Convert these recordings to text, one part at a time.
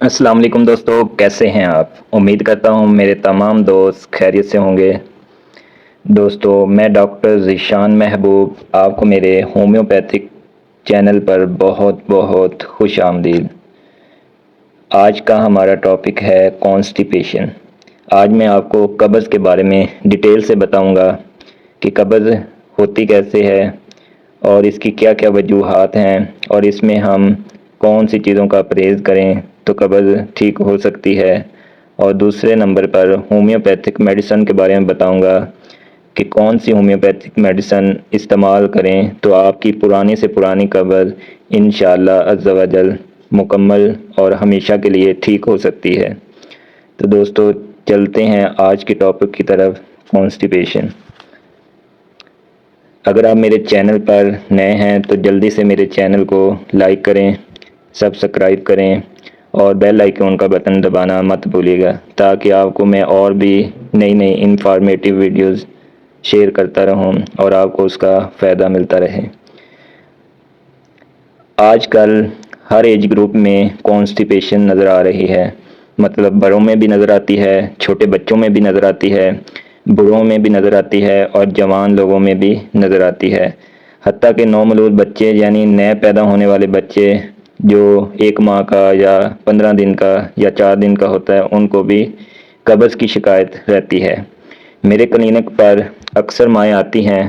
السلام علیکم دوستو، کیسے ہیں آپ؟ امید کرتا ہوں میرے تمام دوست خیریت سے ہوں گے۔ دوستو، میں ڈاکٹر ذیشان محبوب آپ کو میرے ہومیوپیتھک چینل پر بہت بہت خوش آمدید۔ آج کا ہمارا ٹاپک ہے کانسٹیپیشن۔ آج میں آپ کو قبض کے بارے میں ڈیٹیل سے بتاؤں گا کہ قبض ہوتی کیسے ہے اور اس کی کیا کیا وجوہات ہیں، اور اس میں ہم کون سی چیزوں کا پرہیز کریں تو قبض ٹھیک ہو سکتی ہے۔ اور دوسرے نمبر پر ہومیوپیتھک میڈیسن کے بارے میں بتاؤں گا کہ کون سی ہومیوپیتھک میڈیسن استعمال کریں تو آپ کی پرانی سے پرانی قبض انشاءاللہ عز و جل مکمل اور ہمیشہ کے لیے ٹھیک ہو سکتی ہے۔ تو دوستو چلتے ہیں آج کے ٹاپک کی طرف، کانسٹیپیشن۔ اگر آپ میرے چینل پر نئے ہیں تو جلدی سے میرے چینل کو لائک کریں، سبسکرائب کریں اور بیل آئیکن کا بٹن دبانا مت بھولیے گا، تاکہ آپ کو میں اور بھی نئی انفارمیٹیو ویڈیوز شیئر کرتا رہوں اور آپ کو اس کا فائدہ ملتا رہے۔ آج کل ہر ایج گروپ میں کانسٹیپیشن نظر آ رہی ہے، مطلب بڑوں میں بھی نظر آتی ہے، چھوٹے بچوں میں بھی نظر آتی ہے، بوڑھوں میں بھی نظر آتی ہے اور جوان لوگوں میں بھی نظر آتی ہے۔ حتیٰ کہ نومولود بچے یعنی نئے پیدا ہونے والے بچے جو 1 ماہ کا یا 15 دن کا یا 4 دن کا ہوتا ہے، ان کو بھی قبض کی شکایت رہتی ہے۔ میرے کلینک پر اکثر مائیں آتی ہیں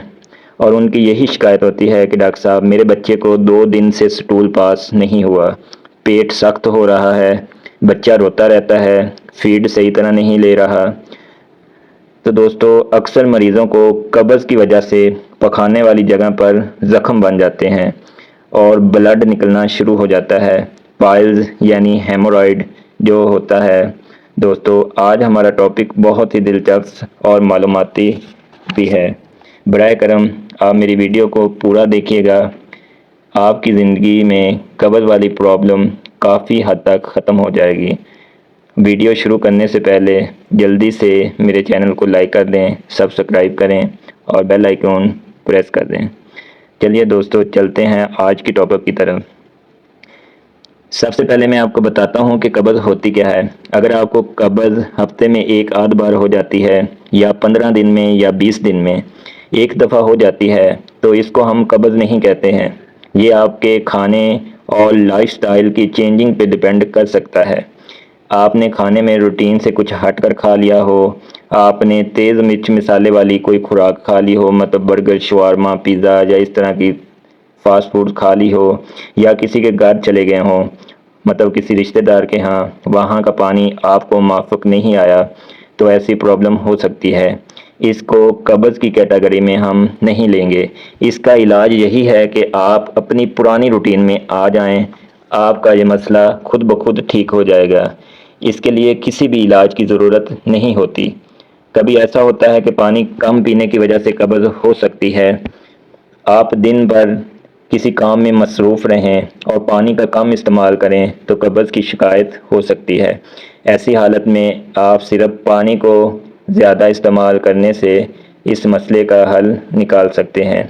اور ان کی یہی شکایت ہوتی ہے کہ ڈاکٹر صاحب میرے بچے کو 2 دن سے سٹول پاس نہیں ہوا، پیٹ سخت ہو رہا ہے، بچہ روتا رہتا ہے، فیڈ صحیح طرح نہیں لے رہا۔ تو دوستو اکثر مریضوں کو قبض کی وجہ سے پخانے والی جگہ پر زخم بن جاتے ہیں اور بلڈ نکلنا شروع ہو جاتا ہے، پائلز یعنی ہیمورائڈ جو ہوتا ہے۔ دوستو آج ہمارا ٹاپک بہت ہی دلچسپ اور معلوماتی بھی ہے، برائے کرم آپ میری ویڈیو کو پورا دیکھیے گا، آپ کی زندگی میں قبض والی پرابلم کافی حد تک ختم ہو جائے گی۔ ویڈیو شروع کرنے سے پہلے جلدی سے میرے چینل کو لائک کر دیں، سبسکرائب کریں اور بیل آئیکن پریس کر دیں۔ چلیے دوستو چلتے ہیں آج کی ٹاپک کی طرف۔ سب سے پہلے میں آپ کو بتاتا ہوں کہ قبض ہوتی کیا ہے۔ اگر آپ کو قبض ہفتے میں 1 بار ہو جاتی ہے یا 15 دن میں یا 20 دن میں ایک دفعہ ہو جاتی ہے تو اس کو ہم قبض نہیں کہتے ہیں۔ یہ آپ کے کھانے اور لائف سٹائل کی چینجنگ پہ ڈیپینڈ کر سکتا ہے۔ آپ نے کھانے میں روٹین سے کچھ ہٹ کر کھا لیا ہو، آپ نے تیز مرچ مسالے والی کوئی خوراک کھا لی ہو، مطلب برگر، شوارما، پیزا یا اس طرح کی فاسٹ فوڈ کھا لی ہو، یا کسی کے گھر چلے گئے ہوں، مطلب کسی رشتہ دار کے ہاں، وہاں کا پانی آپ کو موافق نہیں آیا تو ایسی پرابلم ہو سکتی ہے۔ اس کو قبض کی کیٹیگری میں ہم نہیں لیں گے۔ اس کا علاج یہی ہے کہ آپ اپنی پرانی روٹین میں آ جائیں، آپ کا یہ مسئلہ خود بخود ٹھیک ہو جائے گا۔ اس کے لیے کسی بھی علاج کی ضرورت نہیں ہوتی۔ کبھی ایسا ہوتا ہے کہ پانی کم پینے کی وجہ سے قبض ہو سکتی ہے۔ آپ دن بھر کسی کام میں مصروف رہیں اور پانی کا کم استعمال کریں تو قبض کی شکایت ہو سکتی ہے۔ ایسی حالت میں آپ صرف پانی کو زیادہ استعمال کرنے سے اس مسئلے کا حل نکال سکتے ہیں۔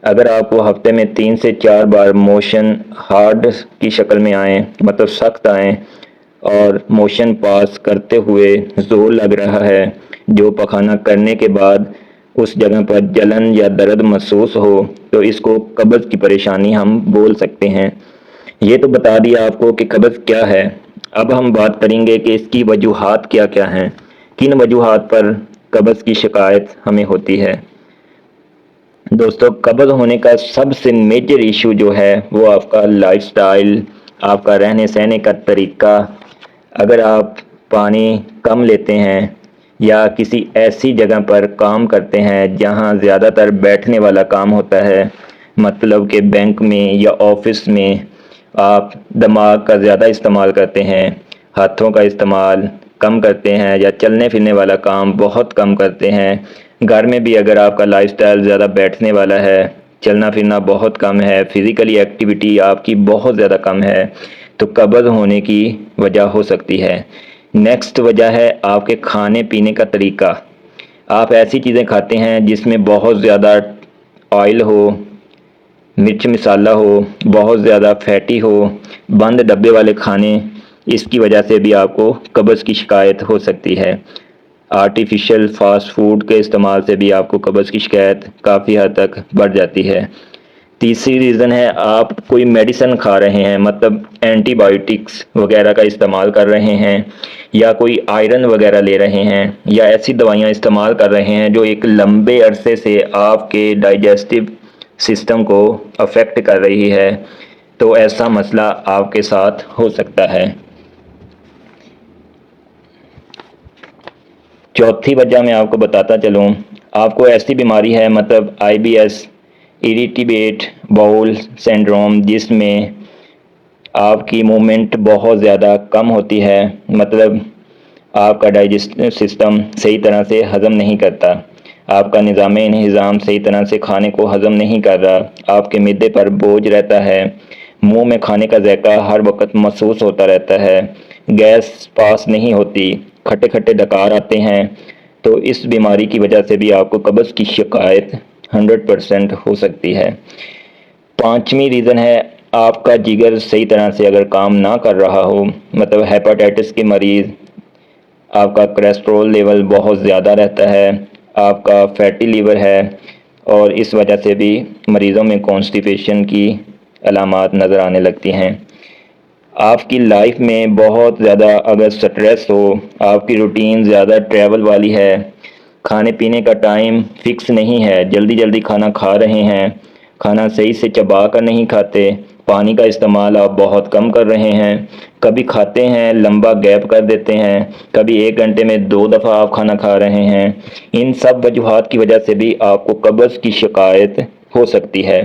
اگر آپ کو ہفتے میں 3 سے 4 بار موشن ہارڈ کی شکل میں آئیں، مطلب سخت آئیں اور موشن پاس کرتے ہوئے زور لگ رہا ہے، جو پخانہ کرنے کے بعد اس جگہ پر جلن یا درد محسوس ہو، تو اس کو قبض کی پریشانی ہم بول سکتے ہیں۔ یہ تو بتا دیا آپ کو کہ قبض کیا ہے۔ اب ہم بات کریں گے کہ اس کی وجوہات کیا کیا ہیں، کن وجوہات پر قبض کی شکایت ہمیں ہوتی ہے۔ دوستو قبض ہونے کا سب سے میجر ایشو جو ہے وہ آپ کا لائف سٹائل، آپ کا رہنے سہنے کا طریقہ۔ اگر آپ پانی کم لیتے ہیں یا کسی ایسی جگہ پر کام کرتے ہیں جہاں زیادہ تر بیٹھنے والا کام ہوتا ہے، مطلب کہ بینک میں یا آفس میں آپ دماغ کا زیادہ استعمال کرتے ہیں، ہاتھوں کا استعمال کم کرتے ہیں یا چلنے پھرنے والا کام بہت کم کرتے ہیں، گھر میں بھی اگر آپ کا لائف سٹائل زیادہ بیٹھنے والا ہے، چلنا پھرنا بہت کم ہے، فزیکلی ایکٹیویٹی آپ کی بہت زیادہ کم ہے، تو قبض ہونے کی وجہ ہو سکتی ہے۔ نیکسٹ وجہ ہے آپ کے کھانے پینے کا طریقہ۔ آپ ایسی چیزیں کھاتے ہیں جس میں بہت زیادہ آئل ہو، مرچ مسالہ ہو، بہت زیادہ فیٹی ہو، بند ڈبے والے کھانے اس کی وجہ سے بھی آپ کو قبض کی شکایت ہو سکتی ہے۔ آرٹیفیشل فاسٹ فوڈ کے استعمال سے بھی آپ کو قبض کی شکایت کافی حد تک بڑھ جاتی ہے۔ تیسری ریزن ہے آپ کوئی میڈیسن کھا رہے ہیں، مطلب اینٹی بائیوٹکس وغیرہ کا استعمال کر رہے ہیں، یا کوئی آئرن وغیرہ لے رہے ہیں، یا ایسی دوائیاں استعمال کر رہے ہیں جو ایک لمبے عرصے سے آپ کے ڈائجسٹو سسٹم کو افیکٹ کر رہی ہے، تو ایسا مسئلہ آپ کے ساتھ ہو سکتا ہے۔ چوتھی وجہ میں آپ کو بتاتا چلوں، آپ کو ایسی بیماری ہے، مطلب IBS اریٹیبیٹ باؤل سنڈروم، جس میں آپ کی موومنٹ بہت زیادہ کم ہوتی ہے، مطلب آپ کا ڈائجسٹو سسٹم صحیح طرح سے ہضم نہیں کرتا، آپ کا نظام انہضام صحیح طرح سے کھانے کو ہضم نہیں کر رہا، آپ کے معدے پر بوجھ رہتا ہے، منہ میں کھانے کا ذائقہ ہر وقت محسوس ہوتا رہتا ہے، گیس پاس نہیں ہوتی، کھٹے کھٹے ڈکار آتے ہیں، تو اس بیماری کی وجہ سے بھی آپ کو قبض کی شکایت 100% ہو سکتی ہے۔ پانچویں ریزن ہے آپ کا جگر صحیح طرح سے اگر کام نہ کر رہا ہو، مطلب ہیپاٹائٹس کے مریض، آپ کا کولیسٹرول لیول بہت زیادہ رہتا ہے، آپ کا فیٹی لیور ہے، اور اس وجہ سے بھی مریضوں میں کانسٹیپیشن کی علامات نظر آنے لگتی ہیں۔ آپ کی لائف میں بہت زیادہ اگر سٹریس ہو، آپ کی روٹین زیادہ ٹریول والی ہے، کھانے پینے کا ٹائم فکس نہیں ہے، جلدی جلدی کھانا کھا رہے ہیں، کھانا صحیح سے چبا کر نہیں کھاتے، پانی کا استعمال آپ بہت کم کر رہے ہیں، کبھی کھاتے ہیں لمبا گیپ کر دیتے ہیں، کبھی 1 گھنٹے میں 2 دفعہ آپ کھانا کھا رہے ہیں، ان سب وجوہات کی وجہ سے بھی آپ کو قبض کی شکایت ہو سکتی ہے۔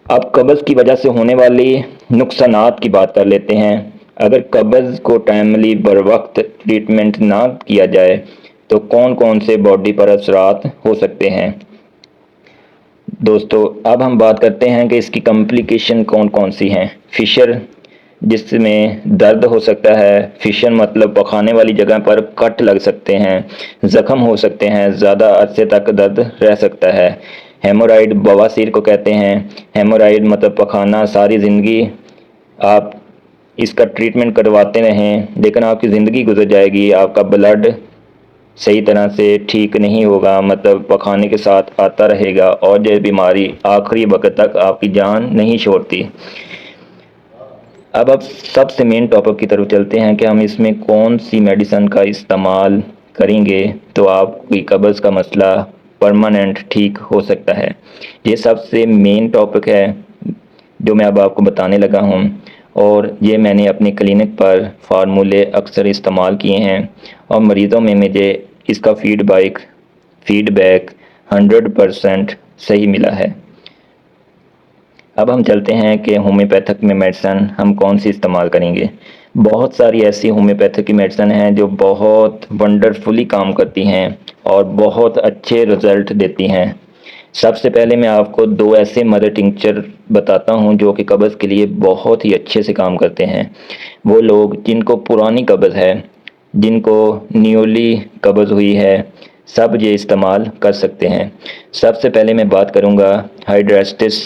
اب قبض کی وجہ سے ہونے والی نقصانات کی بات کر لیتے ہیں۔ اگر قبض کو ٹائملی بر وقت ٹریٹمنٹ نہ کیا جائے تو کون کون سے باڈی پر اثرات ہو سکتے ہیں؟ دوستو، اب ہم بات کرتے ہیں کہ اس کی کمپلیکیشن کون کون سی ہیں۔ فشر، جس میں درد ہو سکتا ہے، فشر مطلب پخانے والی جگہ پر کٹ لگ سکتے ہیں، زخم ہو سکتے ہیں، زیادہ عرصے تک درد رہ سکتا ہے۔ ہیمورائڈ بواسیر کو کہتے ہیں، ہیمورائڈ مطلب پخانہ ساری زندگی آپ اس کا ٹریٹمنٹ کرواتے رہیں لیکن آپ کی زندگی گزر جائے گی، آپ کا بلڈ صحیح طرح سے ٹھیک نہیں ہوگا، مطلب پخانے کے ساتھ آتا رہے گا، اور یہ بیماری آخری وقت تک آپ کی جان نہیں چھوڑتی۔ اب سب سے مین ٹاپک کی طرف چلتے ہیں کہ ہم اس میں کون سی میڈیسن کا استعمال کریں گے تو آپ کی قبض کا مسئلہ پرماننٹ ٹھیک ہو سکتا ہے۔ یہ سب سے مین ٹاپک ہے جو میں اب آپ کو بتانے لگا ہوں، اور یہ میں نے اپنی کلینک پر فارمولے اکثر استعمال کیے ہیں، اور مریضوں میں مجھے اس کا فیڈ بیک 100% صحیح ملا ہے۔ اب ہم چلتے ہیں کہ ہومیوپیتھک میں میڈیسن ہم کون سی استعمال کریں گے۔ بہت ساری ایسی ہومیوپیتھک کی میڈیسن ہیں جو بہت ونڈرفلی کام کرتی ہیں اور بہت اچھے رزلٹ دیتی ہیں۔ سب سے پہلے میں آپ کو 2 ایسے مدر ٹنکچر بتاتا ہوں جو کہ قبض کے لیے بہت ہی اچھے سے کام کرتے ہیں۔ وہ لوگ جن کو پرانی قبض ہے، جن کو نیولی قبض ہوئی ہے، سب یہ استعمال کر سکتے ہیں۔ سب سے پہلے میں بات کروں گا ہائیڈراسٹس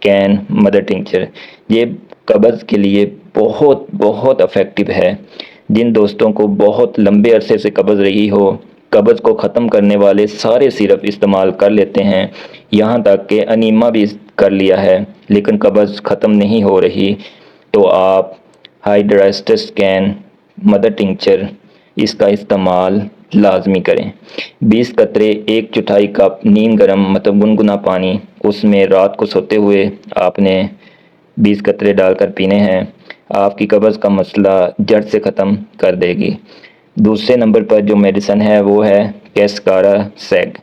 کین مدر ٹنکچر۔ یہ قبض کے لیے بہت افیکٹو ہے۔ جن دوستوں کو بہت لمبے عرصے سے قبض رہی ہو، قبض کو ختم کرنے والے سارے سیرپ استعمال کر لیتے ہیں، یہاں تک کہ انیما بھی کر لیا ہے لیکن قبض ختم نہیں ہو رہی، تو آپ ہائیڈراسٹس کین مدر ٹنکچر اس کا استعمال لازمی کریں۔ 20 قطرے 1/4 کپ نیم گرم مطلب گنگنا پانی، اس میں رات کو سوتے ہوئے آپ نے 20 قطرے ڈال کر پینے ہیں، آپ کی قبض کا مسئلہ جڑ سے ختم کر دے گی۔ دوسرے نمبر پر جو میڈیسن ہے وہ ہے کیسکارا سیگ۔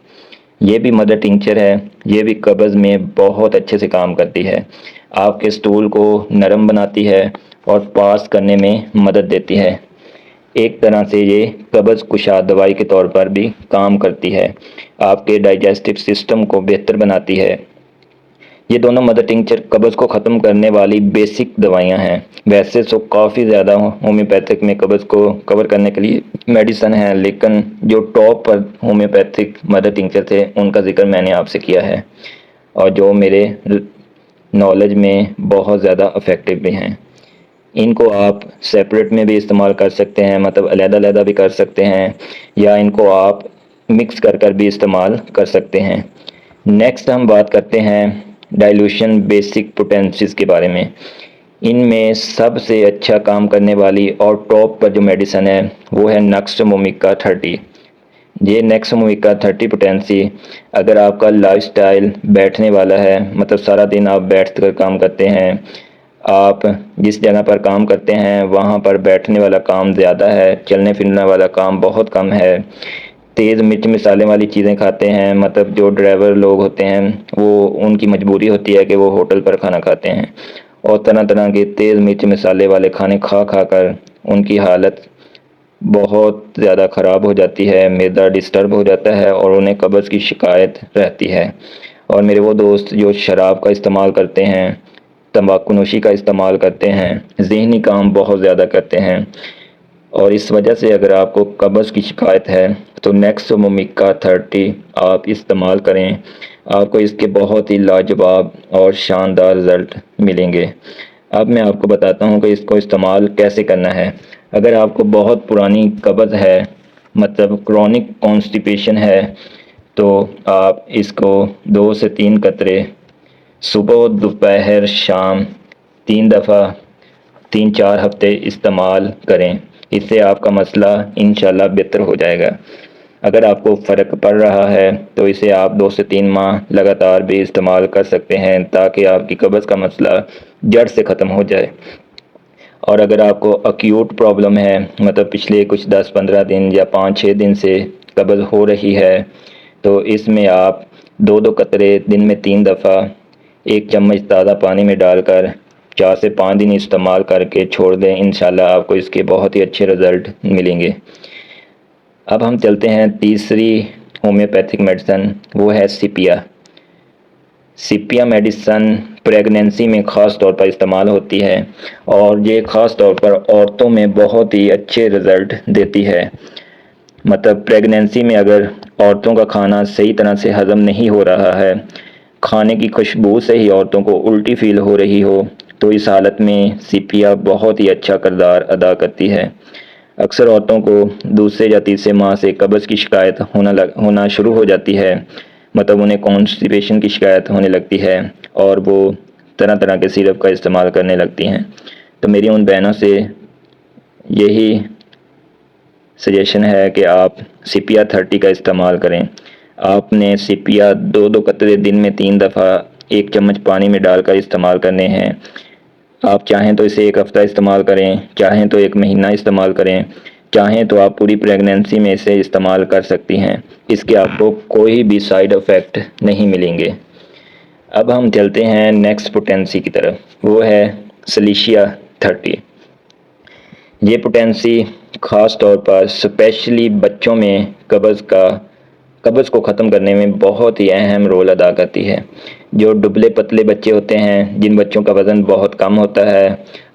یہ بھی مدر ٹنکچر ہے، یہ بھی قبض میں بہت اچھے سے کام کرتی ہے، آپ کے سٹول کو نرم بناتی ہے اور پاس کرنے میں مدد دیتی ہے۔ ایک طرح سے یہ قبض کشا دوائی کے طور پر بھی کام کرتی ہے، آپ کے ڈائجسٹو سسٹم کو بہتر بناتی ہے۔ یہ دونوں مدر ٹنکچر قبض کو ختم کرنے والی بیسک دوائیاں ہیں۔ ویسے تو کافی زیادہ ہومیوپیتھک میں قبض کو کور کرنے کے لیے میڈیسن ہیں، لیکن جو ٹاپ پر ہومیوپیتھک مدر ٹنکچر تھے ان کا ذکر میں نے آپ سے کیا ہے، اور جو میرے نالج میں بہت زیادہ افیکٹو بھی ہیں۔ ان کو آپ سیپریٹ میں بھی استعمال کر سکتے ہیں، مطلب علیحدہ علیحدہ بھی کر سکتے ہیں، یا ان کو آپ مکس کر بھی استعمال کر سکتے ہیں۔ نیکسٹ ہم بات کرتے ہیں ڈائلوشن بیسک پوٹینسیز کے بارے میں۔ ان میں سب سے اچھا کام کرنے والی اور ٹاپ پر جو میڈیسن ہے وہ ہے نیکسٹمومیکا 30۔ یہ نیکسٹمومیکا 30 پوٹینسی، اگر آپ کا لائف سٹائل بیٹھنے والا ہے، مطلب سارا دن آپ بیٹھ کر کام کرتے ہیں، آپ جس جگہ پر کام کرتے ہیں وہاں پر بیٹھنے والا کام زیادہ ہے، چلنے پھرنے والا کام بہت کم ہے، تیز مرچ مسالے والی چیزیں کھاتے ہیں، مطلب جو ڈرائیور لوگ ہوتے ہیں وہ ان کی مجبوری ہوتی ہے کہ وہ ہوٹل پر کھانا کھاتے ہیں، اور طرح طرح کے تیز مرچ مسالے والے کھانے کھا کر ان کی حالت بہت زیادہ خراب ہو جاتی ہے، معدہ ڈسٹرب ہو جاتا ہے اور انہیں قبض کی شکایت رہتی ہے۔ اور میرے وہ دوست جو شراب کا استعمال کرتے ہیں، تمباکو نوشی کا استعمال کرتے ہیں، ذہنی کام بہت زیادہ کرتے ہیں، اور اس وجہ سے اگر آپ کو قبض کی شکایت ہے تو نیکسٹمومیکا 30 آپ استعمال کریں، آپ کو اس کے بہت ہی لاجواب اور شاندار رزلٹ ملیں گے۔ اب میں آپ کو بتاتا ہوں کہ اس کو استعمال کیسے کرنا ہے۔ اگر آپ کو بہت پرانی قبض ہے، مطلب کرونک کانسٹیپیشن ہے، تو آپ اس کو 2 سے 3 قطرے صبح دوپہر شام 3 دفعہ 3-4 ہفتے استعمال کریں، اس سے آپ کا مسئلہ انشاءاللہ بہتر ہو جائے گا۔ اگر آپ کو فرق پڑ رہا ہے تو اسے آپ 2 سے 3 ماہ لگاتار بھی استعمال کر سکتے ہیں تاکہ آپ کی قبض کا مسئلہ جڑ سے ختم ہو جائے۔ اور اگر آپ کو ایکیوٹ پرابلم ہے، مطلب پچھلے کچھ 10-15 دن یا 5-6 دن سے قبض ہو رہی ہے، تو اس میں آپ 2 قطرے دن میں 3 دفعہ 1 چمچ تازہ پانی میں ڈال کر 4 سے 5 دن استعمال کر کے چھوڑ دیں، انشاءاللہ آپ کو اس کے بہت ہی اچھے رزلٹ ملیں گے۔ اب ہم چلتے ہیں تیسری ہومیوپیتھک میڈیسن، وہ ہے سپیا۔ سپیا میڈیسن پریگنینسی میں خاص طور پر استعمال ہوتی ہے، اور یہ خاص طور پر عورتوں میں بہت ہی اچھے رزلٹ دیتی ہے۔ مطلب پریگنینسی میں اگر عورتوں کا کھانا صحیح طرح سے ہضم نہیں ہو رہا ہے، کھانے کی خوشبو سے ہی عورتوں کو الٹی فیل ہو رہی ہو، تو اس حالت میں سپیا بہت ہی اچھا کردار ادا کرتی ہے۔ اکثر عورتوں کو دوسرے یا تیسرے ماہ سے قبض کی شکایت ہونا شروع ہو جاتی ہے، مطلب انہیں کانسٹیپیشن کی شکایت ہونے لگتی ہے اور وہ طرح طرح کے سیرپ کا استعمال کرنے لگتی ہیں۔ تو میری ان بہنوں سے یہی سجیشن ہے کہ آپ سپیا 30 کا استعمال کریں۔ آپ نے سپیا 2 قطرے دن میں 3 دفعہ 1 چمچ پانی میں ڈال کر استعمال کرنے ہیں۔ آپ چاہیں تو اسے 1 ہفتہ استعمال کریں، چاہیں تو 1 مہینہ استعمال کریں، چاہیں تو آپ پوری پریگنینسی میں اسے استعمال کر سکتی ہیں۔ اس کے آپ کو کوئی بھی سائیڈ ایفیکٹ نہیں ملیں گے۔ اب ہم چلتے ہیں نیکسٹ پوٹینسی کی طرف، وہ ہے سلیشیا 30۔ یہ پوٹینسی خاص طور پر اسپیشلی بچوں میں قبض کو ختم کرنے میں بہت ہی اہم رول ادا کرتی ہے۔ جو دبلے پتلے بچے ہوتے ہیں، جن بچوں کا وزن بہت کم ہوتا ہے،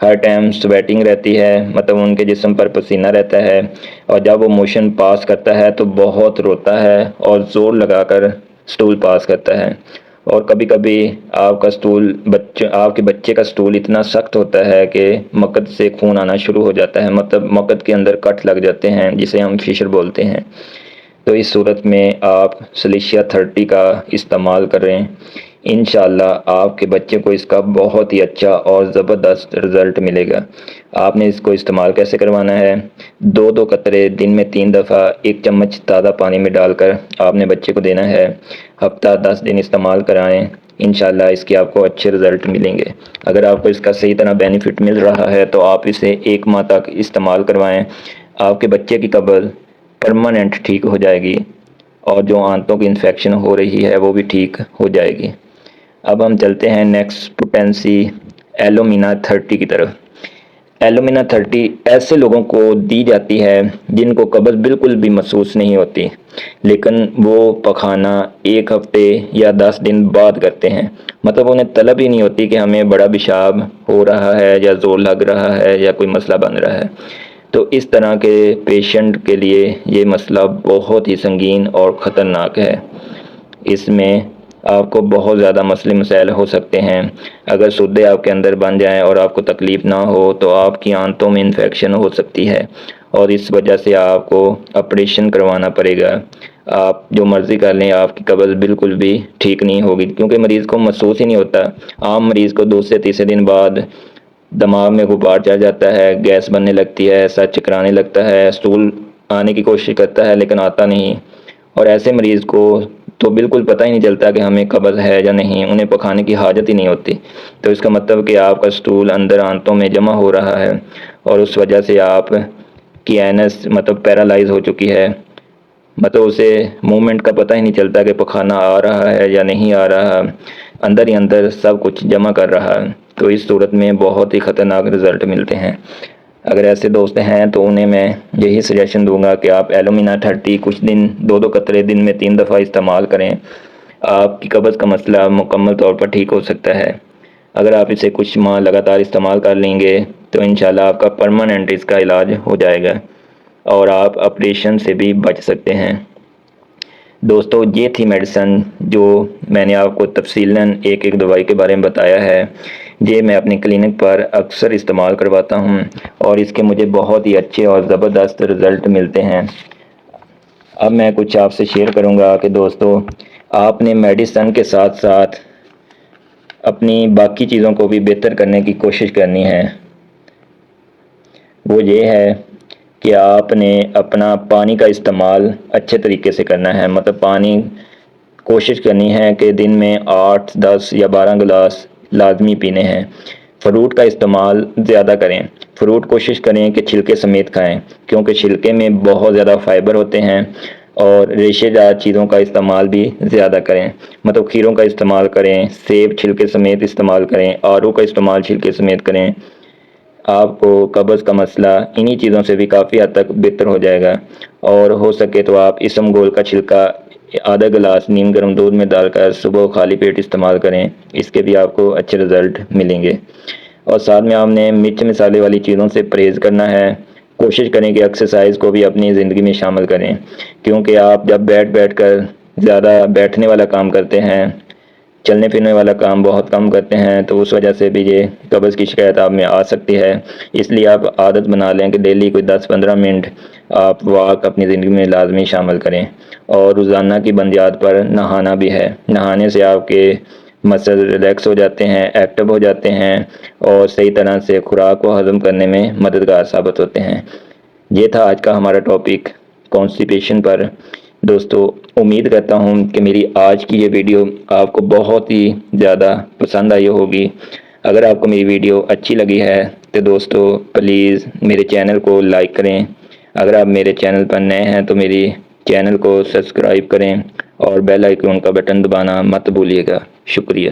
ہر ٹائم سویٹنگ رہتی ہے، مطلب ان کے جسم پر پسینہ رہتا ہے، اور جب وہ موشن پاس کرتا ہے تو بہت روتا ہے اور زور لگا کر سٹول پاس کرتا ہے، اور کبھی کبھی آپ کے بچے کا سٹول اتنا سخت ہوتا ہے کہ مقد سے خون آنا شروع ہو جاتا ہے، مطلب مقد کے اندر کٹ لگ جاتے ہیں جسے ہم فشر بولتے ہیں۔ تو اس صورت میں آپ سلیشیا 30 کا استعمال کریں، انشاءاللہ آپ کے بچے کو اس کا بہت ہی اچھا اور زبردست رزلٹ ملے گا۔ آپ نے اس کو استعمال کیسے کروانا ہے؟ 2 قطرے دن میں 3 دفعہ 1 چمچ تازہ پانی میں ڈال کر آپ نے بچے کو دینا ہے۔ ہفتہ 10 دن استعمال کرائیں، انشاءاللہ اس کے آپ کو اچھے رزلٹ ملیں گے۔ اگر آپ کو اس کا صحیح طرح بینیفٹ مل رہا ہے تو آپ اسے 1 ماہ تک استعمال کروائیں، آپ کے بچے کی قبض پرماننٹ ٹھیک ہو جائے گی، اور جو آنتوں کی انفیکشن ہو رہی ہے وہ بھی ٹھیک ہو جائے گی۔ اب ہم چلتے ہیں نیکسٹ پوٹینسی ایلومینا 30 کی طرف۔ ایلومینا 30 ایسے لوگوں کو دی جاتی ہے جن کو قبض بالکل بھی محسوس نہیں ہوتی، لیکن وہ پخانہ 1 ہفتے یا 10 دن بعد کرتے ہیں، مطلب انہیں طلب ہی نہیں ہوتی کہ ہمیں بڑا پیشاب ہو رہا ہے یا زور لگ رہا ہے یا کوئی مسئلہ بن رہا ہے۔ تو اس طرح کے پیشنٹ کے لیے یہ مسئلہ بہت ہی سنگین اور خطرناک ہے۔ اس میں آپ کو بہت زیادہ مسئلے مسائل ہو سکتے ہیں۔ اگر سدے آپ کے اندر بن جائیں اور آپ کو تکلیف نہ ہو تو آپ کی آنتوں میں انفیکشن ہو سکتی ہے، اور اس وجہ سے آپ کو آپریشن کروانا پڑے گا۔ آپ جو مرضی کر لیں، آپ کی قبض بالکل بھی ٹھیک نہیں ہوگی، کیونکہ مریض کو محسوس ہی نہیں ہوتا۔ عام مریض کو 2 سے 3 دن بعد دماغ میں غبار چڑھ جاتا ہے، گیس بننے لگتی ہے، سر چکرانے لگتا ہے، اسٹول آنے کی کوشش کرتا ہے لیکن آتا نہیں، اور ایسے مریض کو تو بالکل پتہ ہی نہیں چلتا کہ ہمیں قبض ہے یا نہیں، انہیں پکھانے کی حاجت ہی نہیں ہوتی۔ تو اس کا مطلب کہ آپ کا اسٹول اندر آنتوں میں جمع ہو رہا ہے، اور اس وجہ سے آپ کی اینس مطلب پیرالائز ہو چکی ہے، مطلب اسے موومنٹ کا پتہ ہی نہیں چلتا کہ پخانہ آ رہا ہے یا نہیں آ رہا، اندر ہی اندر سب کچھ جمع کر رہا ہے۔ تو اس صورت میں بہت ہی خطرناک رزلٹ ملتے ہیں۔ اگر ایسے دوست ہیں تو انہیں میں یہی سجیشن دوں گا کہ آپ ایلومینا 30 کچھ دن 2 قطرے دن میں 3 دفعہ استعمال کریں، آپ کی قبض کا مسئلہ مکمل طور پر ٹھیک ہو سکتا ہے۔ اگر آپ اسے کچھ ماہ لگاتار استعمال کر لیں گے تو انشاءاللہ آپ کا پرماننٹ اس کا علاج ہو جائے گا، اور آپ آپریشن سے بھی بچ سکتے ہیں۔ دوستو، یہ تھی میڈیسن جو میں نے آپ کو تفصیلاً ایک دوائی کے بارے میں بتایا ہے۔ یہ میں اپنی کلینک پر اکثر استعمال کرواتا ہوں، اور اس کے مجھے بہت ہی اچھے اور زبردست رزلٹ ملتے ہیں۔ اب میں کچھ آپ سے شیئر کروں گا کہ دوستو، آپ نے میڈیسن کے ساتھ ساتھ اپنی باقی چیزوں کو بھی بہتر کرنے کی کوشش کرنی ہے۔ وہ یہ ہے کہ آپ نے اپنا پانی کا استعمال اچھے طریقے سے کرنا ہے، مطلب پانی کوشش کرنی ہے کہ دن میں 8، 10 یا 12 گلاس لازمی پینے ہیں۔ فروٹ کا استعمال زیادہ کریں، فروٹ کوشش کریں کہ چھلکے سمیت کھائیں، کیونکہ چھلکے میں بہت زیادہ فائبر ہوتے ہیں، اور ریشے دار چیزوں کا استعمال بھی زیادہ کریں، مطلب کھیروں کا استعمال کریں، سیب چھلکے سمیت استعمال کریں، آڑو کا استعمال چھلکے سمیت کریں۔ آپ کو قبض کا مسئلہ انہی چیزوں سے بھی کافی حد تک بہتر ہو جائے گا، اور ہو سکے تو آپ اسم گول کا چھلکا آدھا گلاس نیم گرم دودھ میں ڈال کر صبح خالی پیٹ استعمال کریں، اس کے بھی آپ کو اچھے رزلٹ ملیں گے۔ اور ساتھ میں آپ نے مرچ مسالے والی چیزوں سے پرہیز کرنا ہے۔ کوشش کریں کہ ایکسرسائز کو بھی اپنی زندگی میں شامل کریں، کیونکہ آپ جب بیٹھ کر زیادہ بیٹھنے والا کام کرتے ہیں، چلنے پھرنے والا کام بہت کم کرتے ہیں، تو اس وجہ سے بھی یہ قبض کی شکایت آپ میں آ سکتی ہے۔ اس لیے آپ عادت بنا لیں کہ ڈیلی کوئی 10-15 منٹ آپ واک اپنی زندگی میں لازمی شامل کریں، اور روزانہ کی بندیات پر نہانا بھی ہے۔ نہانے سے آپ کے مسل ریلیکس ہو جاتے ہیں، ایکٹیو ہو جاتے ہیں، اور صحیح طرح سے خوراک کو ہضم کرنے میں مددگار ثابت ہوتے ہیں۔ یہ تھا آج کا ہمارا ٹاپک کانسٹیپیشن پر۔ دوستو، امید کرتا ہوں کہ میری آج کی یہ ویڈیو آپ کو بہت ہی زیادہ پسند آئی ہوگی۔ اگر آپ کو میری ویڈیو اچھی لگی ہے تو دوستو پلیز میرے چینل کو لائک کریں۔ اگر آپ میرے چینل پر نئے ہیں تو میری چینل کو سبسکرائب کریں، اور بیل آئیکن کا بٹن دبانا مت بھولیے گا۔ شکریہ۔